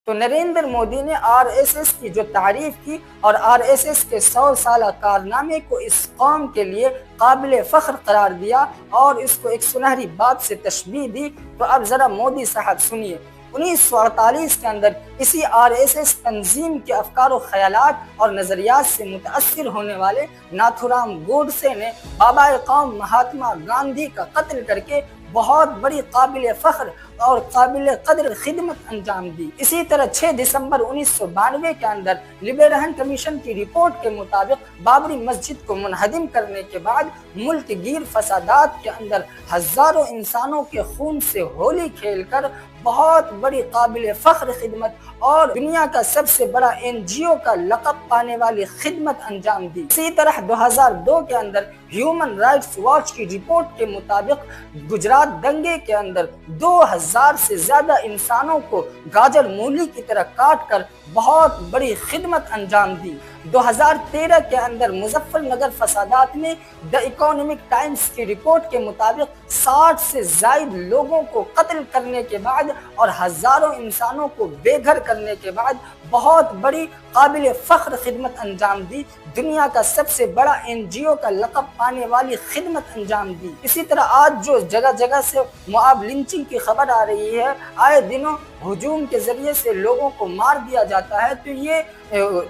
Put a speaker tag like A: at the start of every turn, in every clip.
A: تو نریندر مودی نے R S S کی جو تعریف کی اور آر ایس ایس کے 100 سالہ کارنامے کو اس قوم کے لیے قابل فخر قرار دیا اور اس کو ایک سنہری بات سے تشبیہ دی، تو اب ذرا مودی صاحب سنیے۔ 1948 کے اندر اسی آر ایس ایس تنظیم کے افکار و خیالات اور نظریات سے متاثر ہونے والے ناتھورام گوڈسے نے بابا قوم مہاتما گاندھی کا قتل کر کے بہت بڑی قابل فخر اور قابل قدر خدمت انجام دی۔ اسی طرح 6 دسمبر 1992 کے اندر لبرہن کمیشن کی رپورٹ کے مطابق بابری مسجد کو منہدم کرنے کے بعد ملک گیر فسادات کے اندر ہزاروں انسانوں کے خون سے ہولی کھیل کر بہت بڑی قابل فخر خدمت اور دنیا کا سب سے بڑا این جی او کا لقب پانے والی خدمت انجام دی۔ اسی طرح 2002 کے اندر ہیومن رائٹس واچ کی رپورٹ کے مطابق گجرات دنگے کے اندر 2000 سے زیادہ انسانوں کو گاجر مولی کی طرح کاٹ کر بہت بڑی خدمت انجام دی۔ 2013 کے اندر مظفر نگر فسادات میں دی اکنامک ٹائمز کی رپورٹ کے مطابق 60 سے زائد لوگوں کو قتل کرنے کے بعد اور ہزاروں انسانوں کو بے گھر کرنے کے بعد بہت بڑی قابل فخر خدمت انجام دی، دنیا کا سب سے بڑا این جی او کا لقب پانے والی خدمت انجام دی۔ اسی طرح آج جو جگہ جگہ سے مواب لنچنگ کی خبر آ رہی ہے، آئے دنوں ہجوم کے ذریعے سے لوگوں کو مار دیا جاتا ہے، تو یہ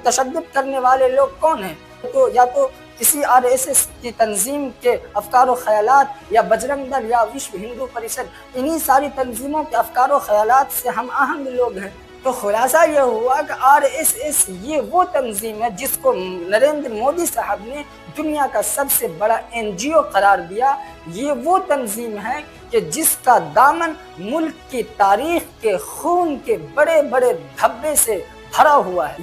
A: تشدد کرنے والے لوگ کون ہیں؟ تو یا تو کسی آر ایس ایس کی تنظیم کے افکار و خیالات یا بجرنگ دل یا وشو ہندو پریشد، انہی ساری تنظیموں کے افکار و خیالات سے ہم آہنگ لوگ ہیں۔ تو خلاصہ یہ ہوا کہ آر ایس ایس یہ وہ تنظیم ہے جس کو نریندر مودی صاحب نے دنیا کا سب سے بڑا این جی او قرار دیا۔ یہ وہ تنظیم ہے کہ جس کا دامن ملک کی تاریخ کے خون کے بڑے بڑے دھبے سے بھرا ہوا ہے۔